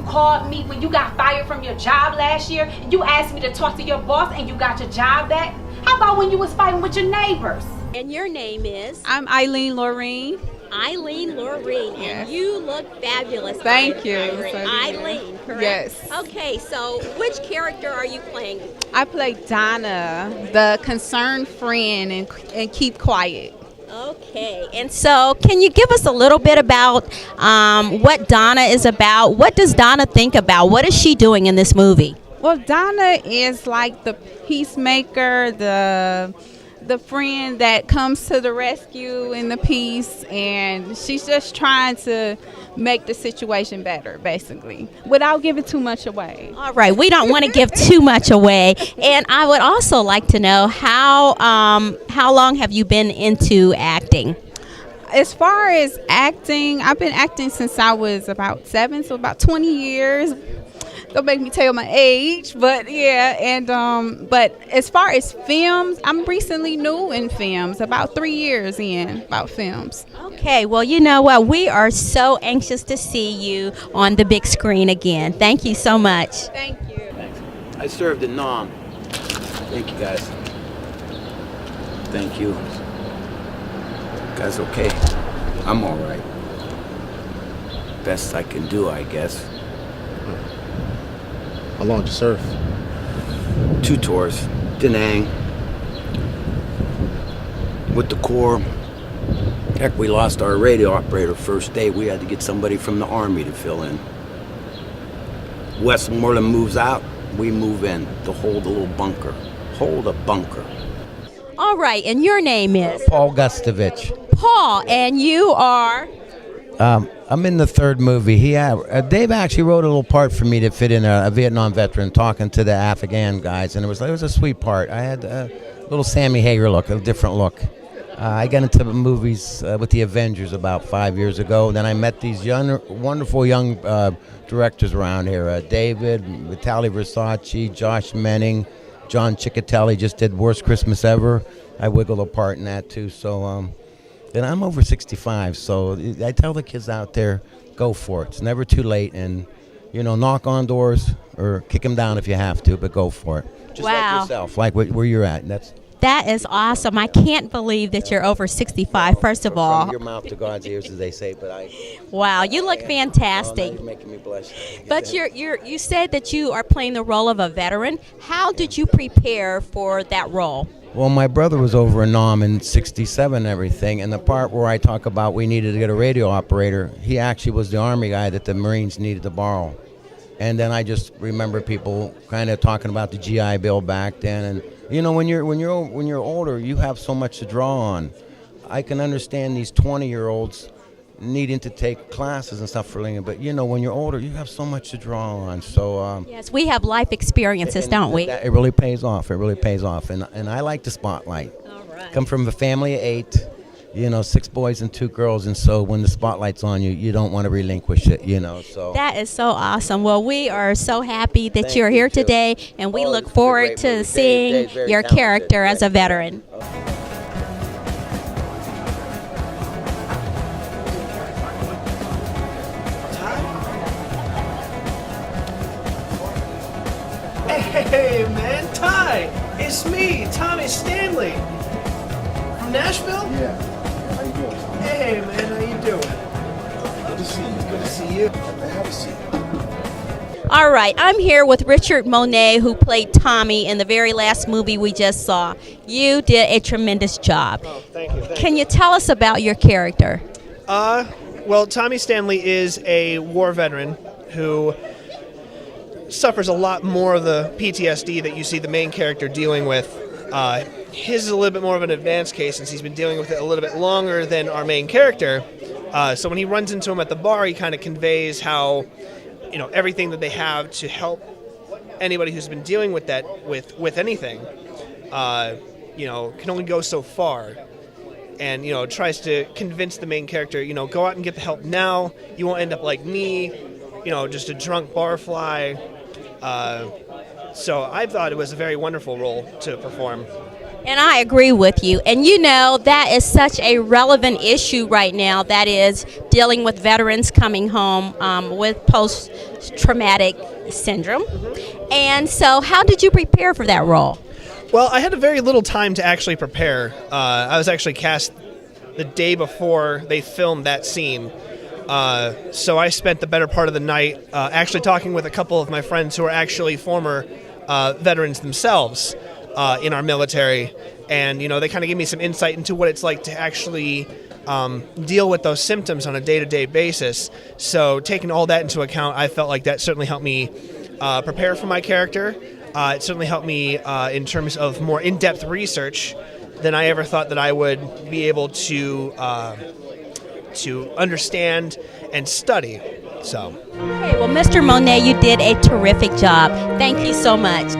called me when you got fired from your job last year, and you asked me to talk to your boss and you got your job back? How about when you was fighting with your neighbors? And your name is? I'm Eileen Lorene. Eileen Lorene, and you look fabulous. Thank you. Eileen, correct? Yes. Okay, so which character are you playing? I play Donna, the concerned friend, and keep quiet. Okay, and so can you give us a little bit about what Donna is about? What does Donna think about? What is she doing in this movie? Well, Donna is like the peacemaker, the friend that comes to the rescue in the peace, and she's just trying to make the situation better, basically, without giving too much away. All right, we don't want to give too much away, and I would also like to know how long have you been into acting? As far as acting, I've been acting since I was about 7, so about 20 years. Don't make me tell my age, but yeah, and but as far as films, I'm recently new in films, about 3 years in about films. Okay, well, you know what? We are so anxious to see you on the big screen again. Thank you so much. Thank you. Thanks. I served in Nam. Thank you, guys. Thank you. Guys, okay? I'm all right. Best I can do, I guess. How long did you serve? 2 tours. Danang. With the Corps. Heck, we lost our radio operator first day. We had to get somebody from the Army to fill in. Westmoreland moves out, we move in to hold a little bunker. Hold a bunker. All right, and your name is? Paul Gustovich. Paul, and you are? I'm in the 3rd movie. Dave actually wrote a little part for me to fit in a Vietnam veteran talking to the Afghan guys, and it was a sweet part. I had a little Sammy Hagar look, a different look. I got into movies with the Avengers about 5 years ago. Then I met these wonderful young directors around here. David, Vitaly Versace, Josh Menning, John Ciccatelli just did Worst Christmas Ever. I wiggled a part in that too. So, and I'm over 65, so I tell the kids out there, go for it. It's never too late, and knock on doors or kick them down if you have to, but go for it. Just like yourself, like where you're at. That is awesome. I can't believe that you're over 65, first of all. From your mouth to God's ears, as they say, but Wow, you look fantastic. You're making me blush. But you said that you are playing the role of a veteran. How did you prepare for that role? Well, my brother was over in Nam in '67 and everything, and the part where I talk about we needed to get a radio operator, he actually was the Army guy that the Marines needed to borrow. And then I just remember people kind of talking about the GI Bill back then, and when you're older, you have so much to draw on. I can understand these 20-year-olds needing to take classes and stuff for living, but when you're older, you have so much to draw on. So yes, we have life experiences, don't we? It really pays off. It really pays off, and I like the spotlight. All right. Come from a family of 8. 6 boys and 2 girls, and so when the spotlight's on you, you don't want to relinquish it, so. That is so awesome. Well, we are so happy that you're here today, and we look forward to seeing your character as a veteran. Hey, man, Ty! It's me, Tommy Stanley. From Nashville? Yeah. How you doing? Hey, man, how you doing? Good to see you. Good to see you. Have a seat. All right, I'm here with Richard Monet, who played Tommy in the very last movie we just saw. You did a tremendous job. Oh, thank you. Can you tell us about your character? Well, Tommy Stanley is a war veteran who suffers a lot more of the PTSD that you see the main character dealing with. His is a little bit more of an advanced case since he's been dealing with it a little bit longer than our main character. So when he runs into him at the bar, he kind of conveys how, everything that they have to help anybody who's been dealing with that, with anything, can only go so far. And, tries to convince the main character, go out and get the help now. You won't end up like me, just a drunk barfly. So I thought it was a very wonderful role to perform. And I agree with you. And you know, that is such a relevant issue right now, that is dealing with veterans coming home with post-traumatic syndrome. And so how did you prepare for that role? Well, I had a very little time to actually prepare. I was actually cast the day before they filmed that scene. So I spent the better part of the night actually talking with a couple of my friends who are actually former veterans themselves in our military. And, you know, they kind of gave me some insight into what it's like to actually deal with those symptoms on a day-to-day basis. So taking all that into account, I felt like that certainly helped me prepare for my character. It certainly helped me in terms of more in-depth research than I ever thought that I would be able to understand and study. So. Okay, well, Mr. Monet, you did a terrific job. Thank you so much.